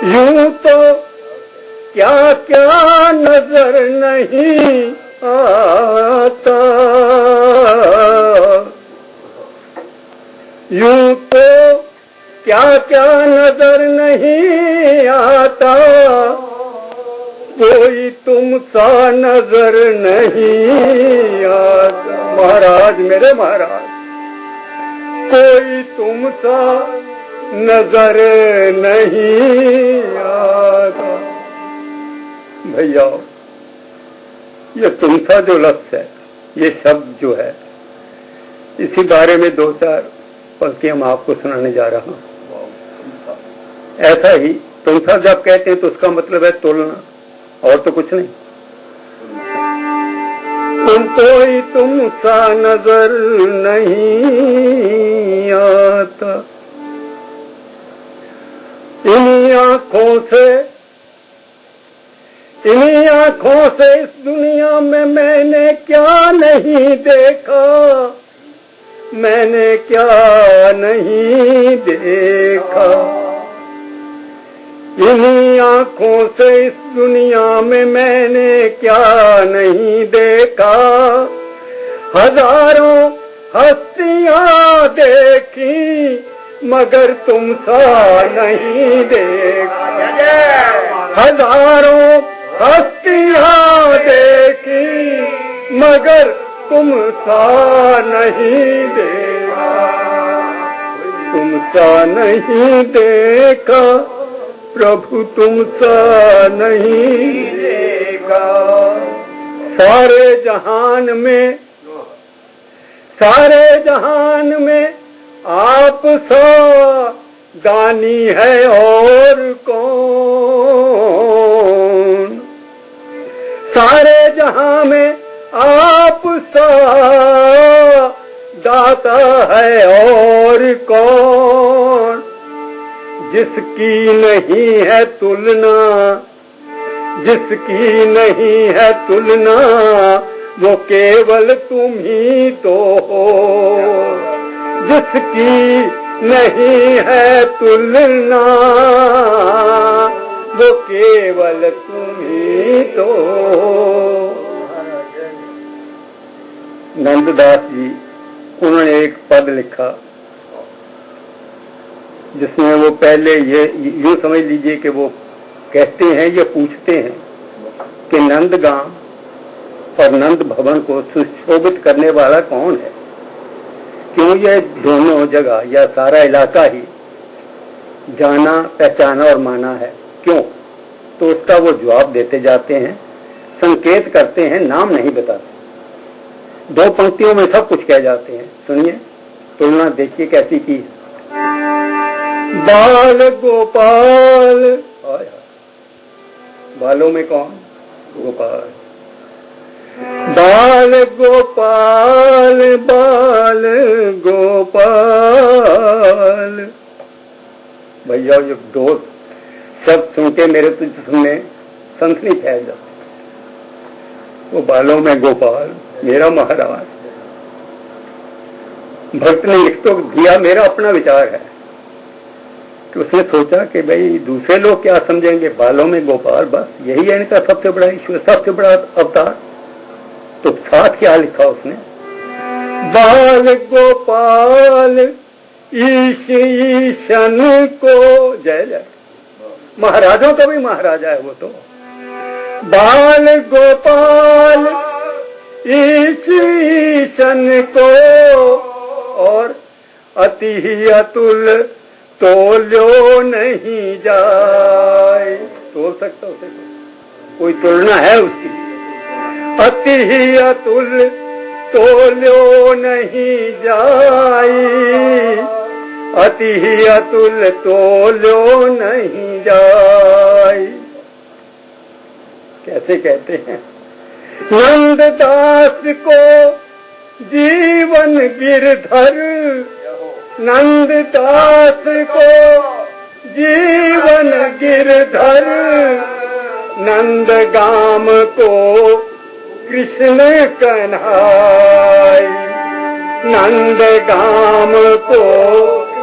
यूं तो क्या क्या नजर नहीं आता, यूं तो क्या क्या नजर नहीं आता, कोई तुम सा नजर नहीं आता। महाराज, मेरे महाराज, कोई तुम सा नजर नहीं आता। भैया, ये तुम सा जो लफ्ज है, ये शब्द जो है, इसी बारे में दो चार पंक्तियां मैं आपको सुनाने जा रहा हूं। ऐसा ही तुम सा जब कहते हैं तो उसका मतलब है तुलना, और तो कुछ नहीं। कोई तुम सा नजर नहीं आता, इन्हीं आंखों से इस दुनिया में मैंने क्या नहीं देखा, मैंने क्या नहीं देखा। इन्हीं आंखों से इस दुनिया में मैंने क्या नहीं देखा, हजारों हस्तियां देखी मगर तुम सा नहीं देखा। हजारों हस्तियां देखी मगर तुम सा नहीं देखा, तुम सा नहीं देखा प्रभु, तुम सा नहीं देखा। सारे जहान में आप सा दानी है और कौन। सारे जहां में आप सा दाता है और कौन। जिसकी नहीं है तुलना, जिसकी नहीं है तुलना, वो केवल तुम ही तो हो। जिसकी नहीं है तुलना, वो केवल तुम ही तो हो। नंददास जी, उन्होंने एक पद लिखा जिसमें वो पहले ये यूं समझ लीजिए कि वो कहते हैं, ये पूछते हैं कि नंदगांव और नंद भवन को सुशोभित करने वाला कौन है, क्यों ये दोनों जगह या सारा इलाका ही जाना पहचाना और माना है, क्यों? तो उसका वो जवाब देते जाते हैं, संकेत करते हैं, नाम नहीं बताते। दो पंक्तियों में सब कुछ कह जाते हैं। सुनिए, तुलना देखिए कैसी की। बाल गोपाल, बालों में कौन? गोपाल। बाल गोपाल, बाल गोपाल। भैया, ये दो शब्द सुन के मेरे तो जिसमें सनसनी फैल जाती। वो बालों में गोपाल, मेरा महाराज। भक्त ने लिख तो दिया, मेरा अपना विचार है कि उसने सोचा कि भाई दूसरे लोग क्या समझेंगे, बालों में गोपाल, बस यही है इनका सबसे बड़ा ईश्वर, सबसे बड़ा अवतार। तो साथ क्या लिखा उसने? बाल गोपाल ईश ईशन को जय जय। महाराजों का भी महाराजा है वो तो। बाल गोपाल ईश ईशन को, और अति ही अतुल तोलो नहीं जाए। तोल सकता उसे कोई तुलना है उसकी? अति ही अतुल तोलो नहीं जाए, अति ही अतुल तोलो नहीं जाए। कैसे कहते हैं? नंददास को जीवन गिरधर, नंददास को जीवन गिरधर, नंदगाम को कृष्ण कन्हाई, नंदगाम को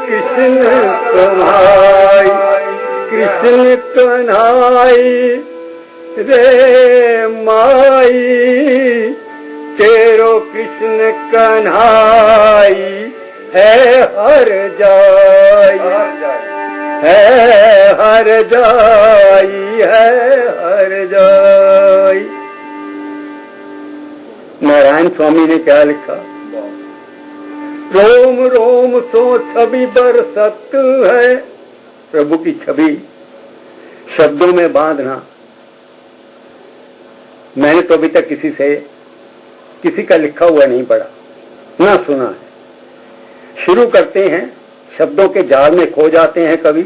कृष्ण कन्हाई, कृष्ण कृष्ण कन्हाई रे माई, तेरो कृष्ण कन्हाई है हर जाई, है हर जाई, है हर जाई। नारायण स्वामी ने क्या लिखा? रोम रोम सो छवि बरसत है। प्रभु की छवि शब्दों में बांधना मैंने तो अभी तक किसी का लिखा हुआ नहीं पढ़ा, ना सुना है। शुरू करते हैं, शब्दों के जाल में खो जाते हैं कवि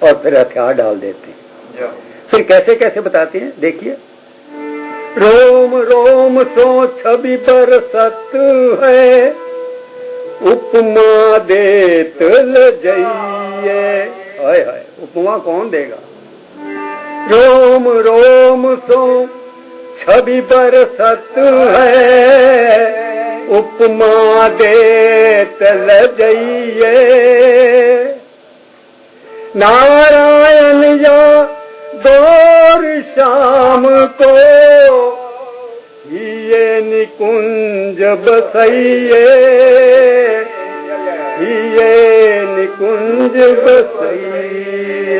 और फिर हथियार डाल देते हैं। फिर कैसे कैसे बताते हैं, देखिए। रोम रोम सो छवि बरसत है, उपमा देत लजइये। हाय हाय, उपमा कौन देगा? रोम रोम सो छवि बरसत है, उपमा देत लजइये। नारायण या दौर शाम को, ये निकुंज बसइये, ये निकुंज बसइये।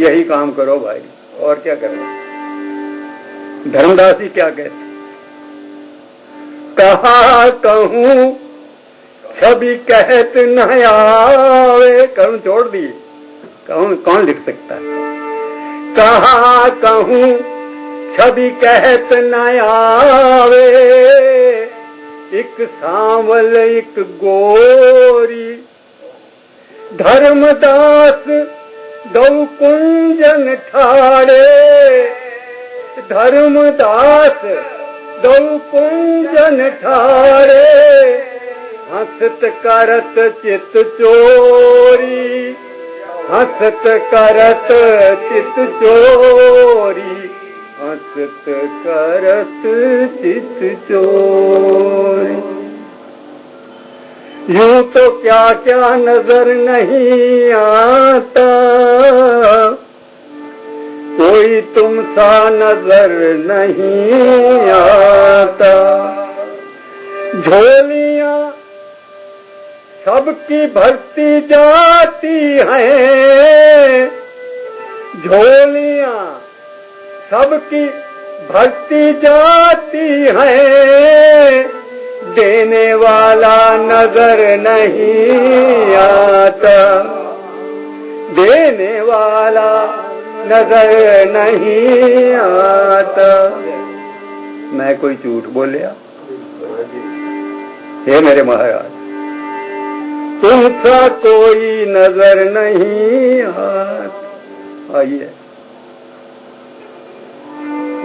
यही काम करो भाई, और क्या करना। धर्मदास जी क्या कहते? कहा कहूँ छवि कहत न आवे। कहूँ छोड़ दी, कौन लिख सकता है? कहा कहूँ छवि कहत न आवे, एक सांवल एक गोरी। धर्मदास दौ कुंजन ठाड़े, धर्मदास दौ कुंजन ठाड़े। हंसत करत चित चोरी, हंसत करत चित चोरी, हंसत करत चित चोरी। यूं तो क्या क्या नजर नहीं आता, कोई तुम सा नजर नहीं आता। झोलियां सबकी भरती जाती हैं, झोलियां सबकी भरती जाती हैं। देने वाला नजर नहीं आता, देने वाला नजर नहीं आता। मैं कोई झूठ बोलिया? हे मेरे महाराज, तुमसा कोई नजर नहीं आता। आइए।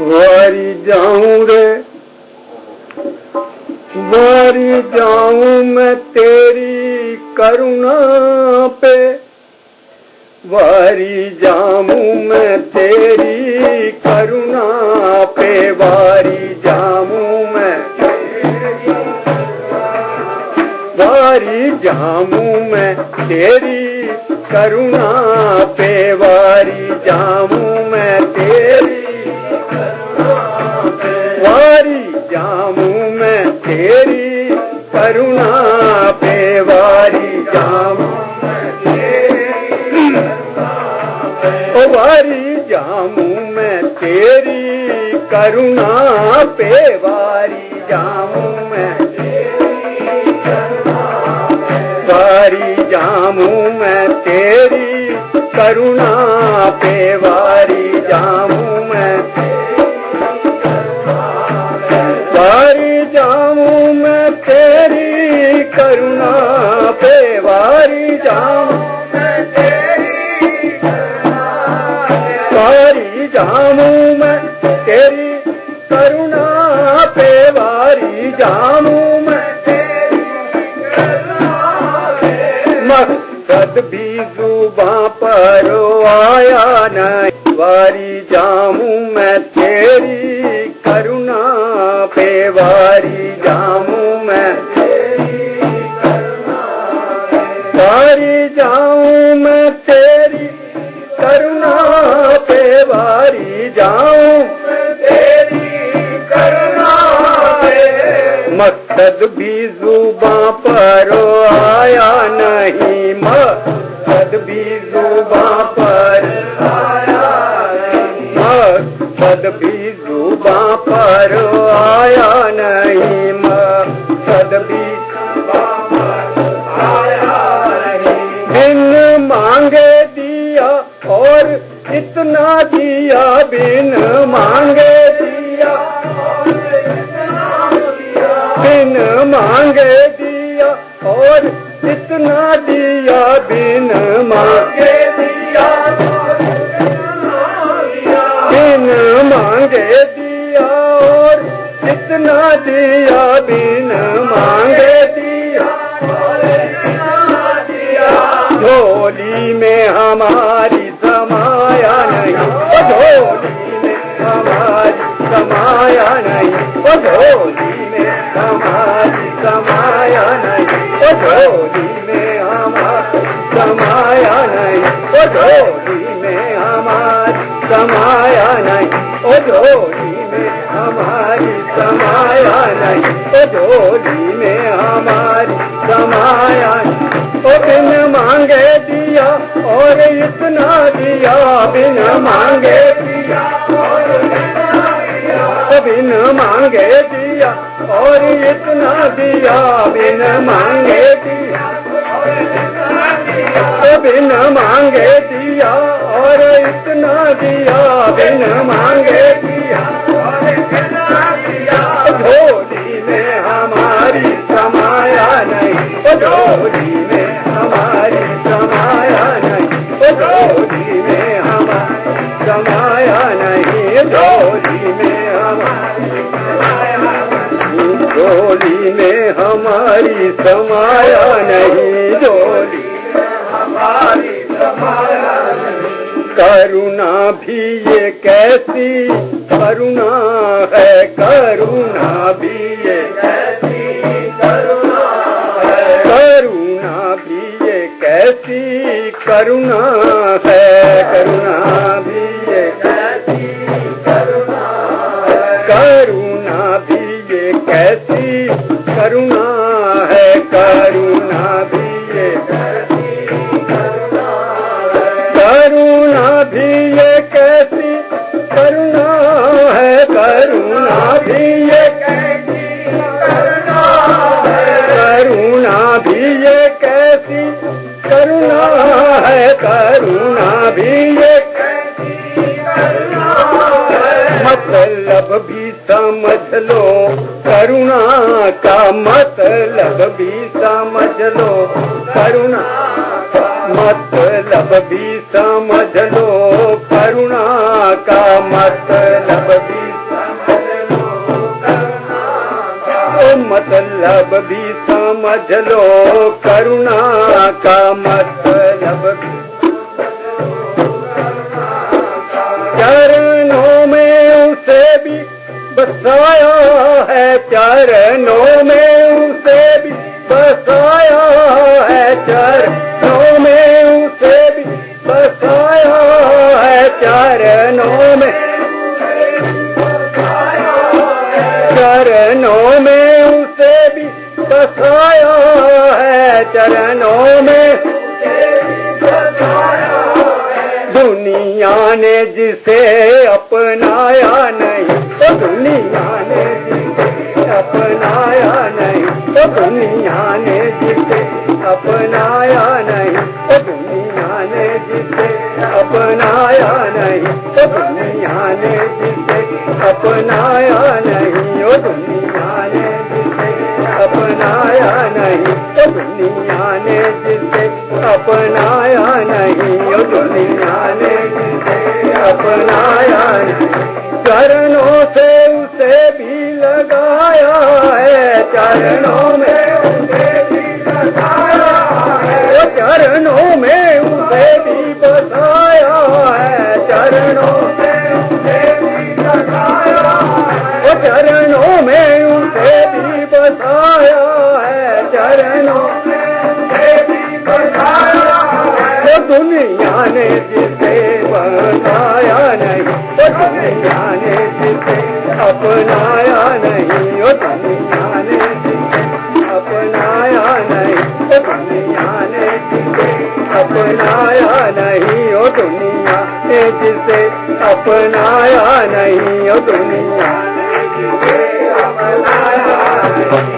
वारी जाऊं रे, वारी जाऊं मैं तेरी करुणा पे, वारी जाऊं मैं तेरी करुणा पे, वारी जाऊं मैं, वारी जाऊं मैं तेरी करुणा पे, वारी जाऊं मैं तेरी करुणा पे, वारी जाऊं मैं तेरी करुणा पे, वारी जाऊं ओ वारी जाऊं मैं तेरी करुणा पे, वारी जाऊं मैं, वारी जाऊं मैं तेरी करुणा पे, वारी जाऊं मैं, वारी जाऊं मैं तेरी करुणा पे, वारी जाऊं मैं तेरी करुणा, वारी जाऊं मैं तेरी करुणा पे, वारी जाऊं मैं तेरी करुणा पे। मकसद भी जुबां पर आया नहीं, वारी जाऊं मैं तेरी करुणा पे, वारी जाऊं मैं तेरी करुणा पे, वारी जाऊं मैं तेरी करुणा बारी जाऊं तेरी करुणा से। मकसद भी जुबां पर आया नहीं, मकसद भी जुबां पर आया नहीं, मकसद भी जुबां पर आया नहीं, मकसद भी जुबां पर आया नहीं। बिन मांगे दिया और इतना दिया, बिन मांगे दिया, बिन मांगे दिया और इतना दिया, बिन मांगे दिया, बिन मांगे दिया और इतना दिया, बिन मांगे दिया, झोली में हमारी समाया नहीं, झोली में हमारी समाया नहीं, झोली में हमारी समाया नहीं, झोली में हमारी समाया नहीं, झोली में हमारी समाया नहीं, झोली में हमारी समाया नहीं, झोली में हमारी समाया नहीं। बिन मांगे दिया और इतना दिया, बिन मांगे दिया और इतना दिया, बिन मांगे दिया और इतना दिया, बिन मांगे दिया और इतना दिया, बिन मांगे दिया और इतना दिया, बिन मांगे दिया और इतना दिया, झोली में हमारी समाया नहीं, झोली में हमारी समाया नहीं, झोली में हमारी समाया नहीं, झोली में हमारी समाया नहीं, झोली में हमारी समाया नहीं, झोली में हमारी समाया नहीं। करुणा भी ये कैसी करुणा है, करुणा भी ये कैसी करुणा है, करुणा भी ये कैसी करुणा है, करुणा भी ये कैसी करुणा है, करुणा भी ये कैसी करुणा है, करुणा भी ये कैसी करुणा है, करुणा भी ये कैसी करुणा है, करुणा भी ये कैसी करुणा है, करुणा भी ये कैसी करुणा है, करुणा भी ये कैसी करुणा है। मतलब भी समझ लो करुणा का, मतलब भी समझ लो करुणा, मतलब भी समझ लो करुणा का, मतलब भी समझ लो करुणा का, मतलब भी समझ लो करुणा का, मतलब भी चरणों में उसे भी बसाया है, चरणों में उसे भी बसाया है, चरणों में उसे भी बसाया है, चरणों में, चरणों में उसे भी बसाया है, चरणों में दुनिया ने जिसे अपनाया नहीं, तो दुनिया ने जिसे अपनाया नहीं, तो दुनिया ने जिसे अपनाया नहीं, तो दुनिया ने जिसे अपनाया नहीं, तो दुनिया ने जिसे अपनाया नहीं, ओ दुनिया ने जिसे अपनाया नहीं, तो दुनिया ने जिसे अपनाया नहीं, ओ दुनिया ने जिसे अपनाया नहीं। चरणों से उसे भी लगाया है, चरणों में उसे भी बसाया है, चरणों में उसे भी बसाया है, चरणों में उसे भी बसाया है, चरणों में उसे भी बसाया है, चरणों में उसे भी बसाया है, दुनिया ने जिसे बसाया नहीं, दुनिया ने जिसे अपनाया नहीं, ओ दुनिया ने जिसे अपनाया नहीं, ओ दुनिया ने जिसे अपनाया नहीं, ओ दुनिया ने जिसे अपनाया नहीं, ओ दुनिया ने जिसे अपनाया नहीं।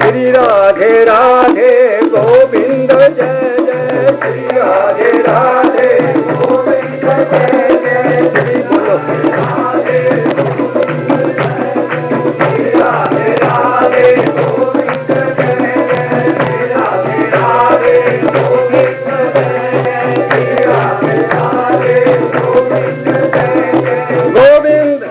श्री राधे राधे गोविंद जय जय, श्री राधे राधे गोविंद जय जय, श्री बोलो राधे श्री राधे राधे गोविंद जय जय, श्री राधे राधे गोविंद जय जय, श्री राधे राधे गोविंद जय जय, गोविंद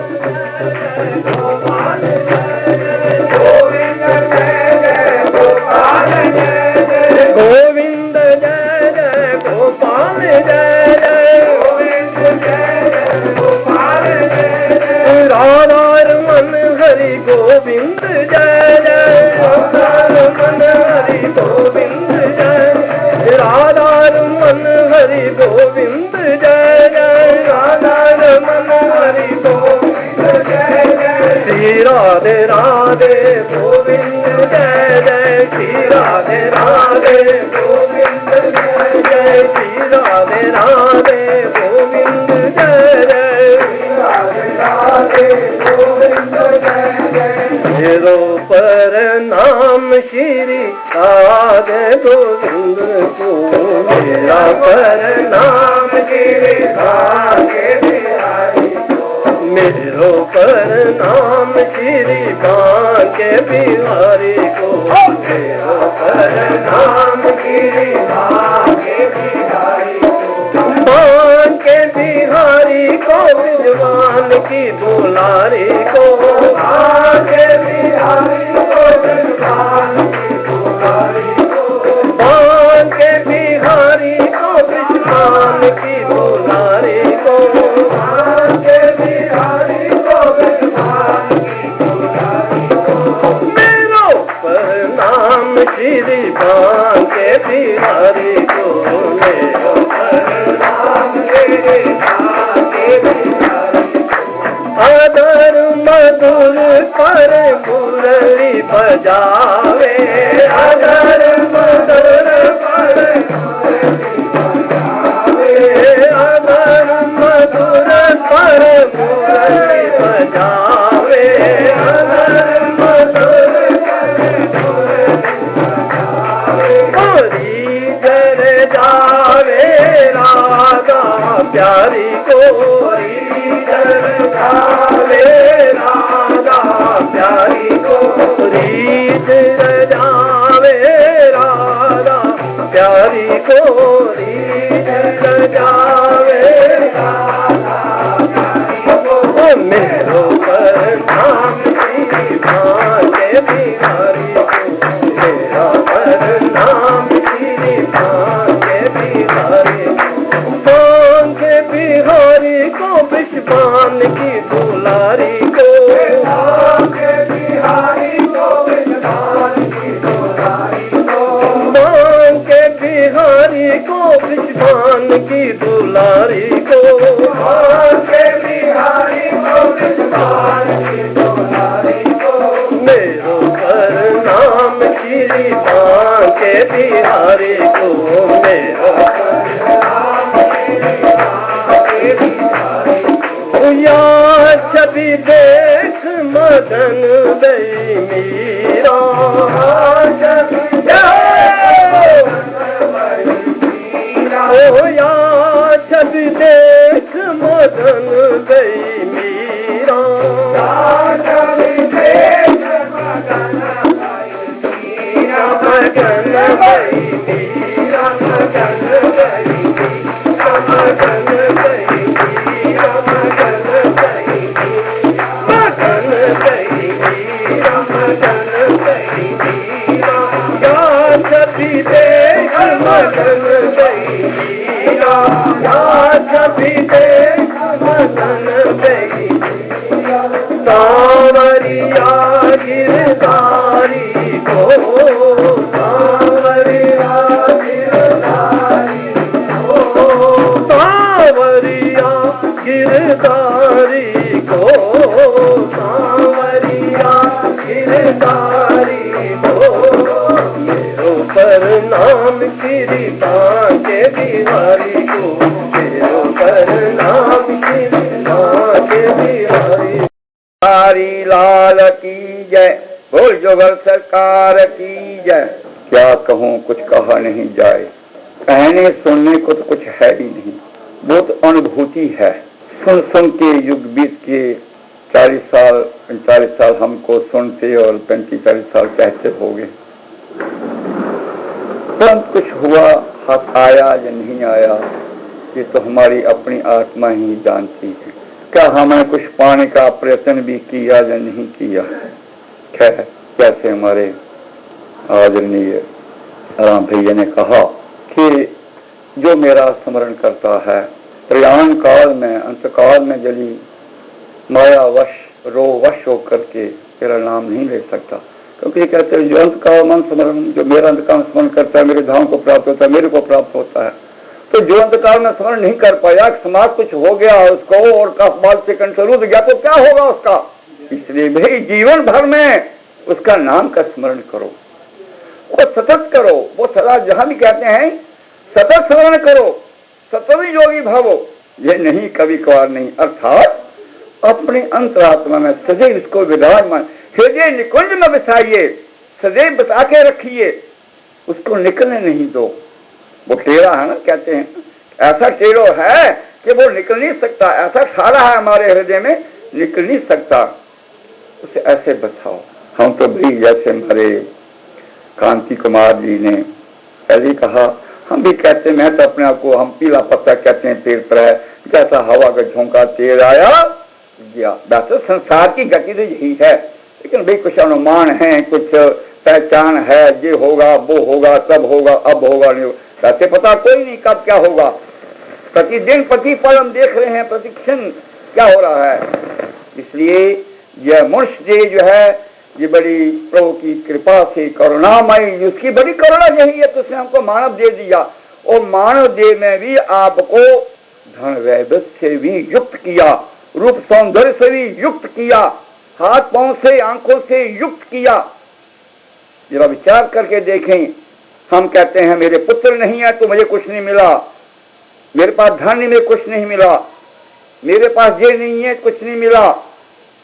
गोपाल जय जय, गोविंद जय जय गोपाल जय जय, गोविंद जय जय गोपाल जय जय, गोविंद जय जय गोपाल जय जय, राधा रमन हरि गोविंद जय जय, राधा रमन हरि गोविंद जय जय, राधा रमन हरि गोविंद जय जय, राधा रमन हरि गोविंद जय जय, श्री राधे राधे गोविंद जय जय, श्री राधे राधे गोविंद जय जय, श्री राधे राधे गोविंद जय जय, श्री राधे राधे गोविंद जय जय, मेरो पर नाम श्री राधे गोविंद को, मेरा पर नाम श्री राधे बिहारी को, मेरो पर नाम श्री बांके बिहारी को, मेरो पर नाम श्री बांके बिहारी को, बांके बिहारी को, विद्वान की दुलारी को, बांके बिहारी को, विद्वान की दुलारी को, बांके बिहारी को, विद्वान की दुलारी को, बांके बिहारी को, विद्वान की दुलारी को, मेरो पर नाम श्री बांके बिहारी को, मेरो पर नाम श्री बांके बिहारी को, अदर मधुर पर मुरली बजावे, अदर मधुर पर मुरली बजावे, अदर मधुर पर मुरली बजावे, अदर मधुर पर मुरली बजावे, गोरी जर जावे राधा प्यारी को, गोरी जर जावे राधा प्यारी को, रीत जावे राधा प्यारी को, रीत जावे राधा प्यारी को, मेरो पर नाम श्री बांके बिहारी को, मेरा पर नाम श्री बांके बिहारी को, बांके बिहारी को, विश्वान की दुलारी को, बांके बिहारी को, विश्वान की दुलारी को, बांके बिहारी को, विश्वान की दुलारी को, बांके बिहारी को, विश्वान की दुलारी को, मेरो पर नाम श्री बांके बिहारी को, मेरो पर नाम श्री बांके बिहारी को, या छवि देख मदन दई मीरा, छवि ओ या छवि देख मदन दई मीरा, छवि देख मदन दई मीरा, मदन दई मीरा, मदन दई मीरा, मदन दई मीरा, मदन दई मीरा, मदन दई मीरा, मदन दई मीरा, या छवि देख मदन दई मीरा, या छवि देख मदन दई मीरा, सांवरिया गिरधारी को, सांवरिया गिरधारी को, सांवरिया गिरधारी को, सांवरिया गिरधारी को, मेरो प्रणाम कृपा के बिहारी को, मेरो प्रणाम कृपा के बिहारी। हरी लाल की जय, बोल जोगर सरकार की जय। क्या कहूँ, कुछ कहा नहीं जाए, कहने सुनने को तो कुछ है ही नहीं, वो तो अनुभूति है। सुन सुन के युग बीत के 40 साल 45 साल हमको सुनते और 35-40 साल कहते हो गए, तुरंत कुछ हुआ, हाथ आया या नहीं आया, ये तो हमारी अपनी आत्मा ही जानती है। क्या हमने कुछ पाने का प्रयत्न भी किया या नहीं किया? खैर, कैसे हमारे आदरणीय राम भैया ने कहा कि जो मेरा स्मरण करता है, प्रयाण काल में, अंतकाल में जली मायावश रोवश होकर के मेरा नाम नहीं ले सकता, क्योंकि कहते हैं जो अंतकाल मन स्मरण, जो मेरा अंतकाल स्मरण करता है मेरे धाम को प्राप्त होता है, मेरे को प्राप्त होता है। तो जो अंतकाल में स्मरण नहीं कर पाया, समाज कुछ हो गया उसको और काफबाल से कंठ रुध गया, तो क्या होगा उसका? इसलिए भाई जीवन भर में उसका नाम का स्मरण करो, वो सतत करो, वो सदा जहां भी कहते हैं सतत स्मरण करो, सतत योगी भावो, ये नहीं कभी कभार नहीं, अर्थात अपने अंतरात्मा में सदैव इसको विराजमान हृदय निकुंज में बिठाइए, सदैव बता के रखिए, उसको निकलने नहीं दो। वो टेढ़ा है ना, कहते हैं ऐसा टेढ़ो है कि वो निकल नहीं सकता, ऐसा ठाड़ा है हमारे हृदय में, निकल नहीं सकता, उसे ऐसे बचाओ। हम तो भी जैसे हमारे कांति कुमार जी ने पहले कहा, हम भी कहते, मैं तो अपने आप को हम पीला पत्ता कहते हैं पेड़ पर है, जैसा हवा का झोंका तेज आया गया। वैसे संसार की गति तो यही है, लेकिन भाई कुछ अनुमान है, कुछ पहचान है, ये होगा वो होगा तब होगा अब होगा नहीं, वैसे पता कोई नहीं कब क्या होगा। प्रतिदिन प्रतिपल हम देख रहे हैं, प्रतिक्षण क्या हो रहा है। इसलिए यह मनुष्य जो है, ये बड़ी प्रभु की कृपा से करुणामयी, उसकी बड़ी करुणा यही है तो उसने हमको मानव दे दिया, और मानव देह में भी आपको धन वैभव से भी युक्त किया, रूप सौंदर्य से भी युक्त किया, हाथ पांव से आंखों से युक्त किया। जरा विचार करके देखें, हम कहते हैं मेरे पुत्र नहीं है तो मुझे कुछ नहीं मिला, मेरे पास धन नहीं, मेरे कुछ नहीं मिला, मेरे पास ये नहीं है कुछ नहीं मिला।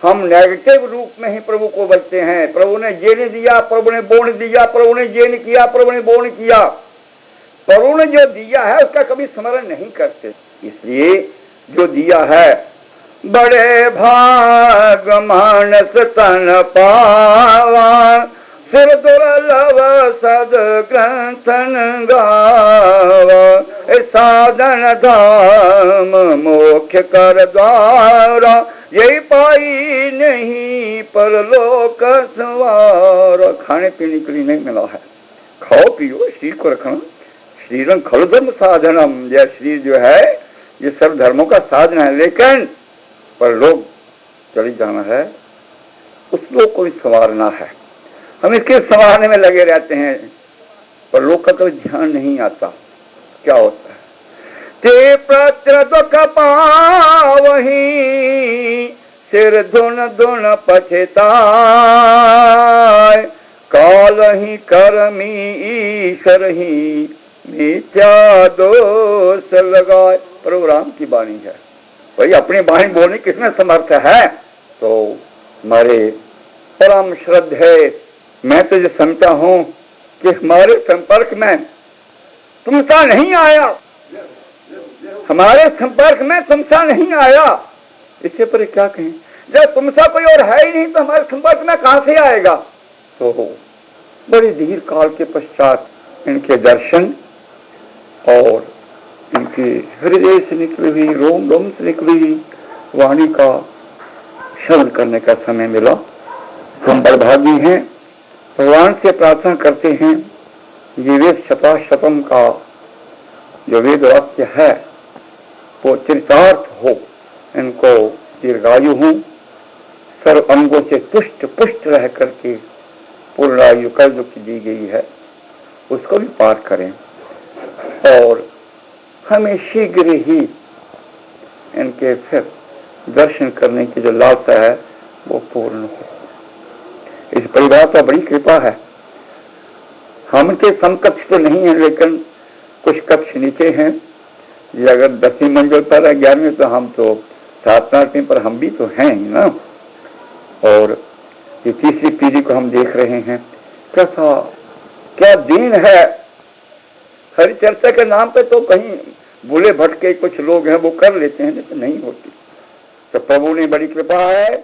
हम नेगेटिव रूप में ही प्रभु को बोलते हैं, प्रभु ने ये नहीं दिया, प्रभु ने वो नहीं दिया, प्रभु ने ये नहीं किया, प्रभु ने वो नहीं किया। प्रभु ने जो दिया है उसका कभी स्मरण नहीं करते। इसलिए जो दिया है, बड़े भाग मानस तन पावा, सिर दुर्लभ सद ग्रंथन गावा, साधन धाम मोक्ष कर द्वारा, यही पाई नहीं परलोक सवार। खाने पीने के लिए नहीं मिला है, खाओ पियो, शरीर को रखना, शरीरम खलु धर्म साधनम, यह शरीर जो है ये सब धर्मों का साधन है, लेकिन परलोक चली जाना है, उस लोग को भी संवारना है। हम इसके संवारने में लगे रहते हैं, परलोक का तो ध्यान नहीं आता। क्या होता है? ते प्रत्र दुख पावही, सिर धुन धुन पछताए, काल ही कर्मी ईश्वर ही मिथ्या दोष लगाए। प्रभु राम की वाणी है भाई, अपनी वाणी बोलने किसमें समर्थ है? तो हमारे परम श्रद्धेय, मैं तो ये समझता हूं कि हमारे संपर्क में तुमसा नहीं आया, हमारे संपर्क में तुमसा नहीं आया, इससे पर क्या कहें? जब तुमसा कोई और है ही नहीं तो हमारे संपर्क में कहां से आएगा? तो बड़े दीर्घ काल के पश्चात इनके दर्शन और इनके हृदय से निकली हुई, रोम रोम से निकली हुई वाणी का श्रवण करने का समय मिला। हम बड़भागी हैं, भगवान से प्रार्थना करते हैं ये वेद शताशतम का जो वेद वाक्य है वो चरितार्थ हो, इनको दीर्घायु हूं, सर्व अंगों से तुष्ट पुष्ट रह करके पूर्णायु कल जो की दी गई है उसको भी पार करें, और हमें शीघ्र ही इनके फिर दर्शन करने की जो लालसा है वो पूर्ण हो। इस परिवार का बड़ी कृपा है। हम इनके समकक्ष तो नहीं है, लेकिन कुछ कक्ष नीचे हैं। ये अगर 10वीं मंजिल पर है, 11वीं, तो हम तो 7-8वीं पर हम भी तो हैं ही ना। और ये तीसरी पीढ़ी को हम देख रहे हैं। कैसा क्या दीन है। हरि चर्चा के नाम पे तो कहीं बुले भटके कुछ लोग हैं वो कर लेते हैं, लेकिन नहीं होती। तो प्रभु ने बड़ी कृपा है,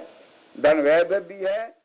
धन वैभव भी है।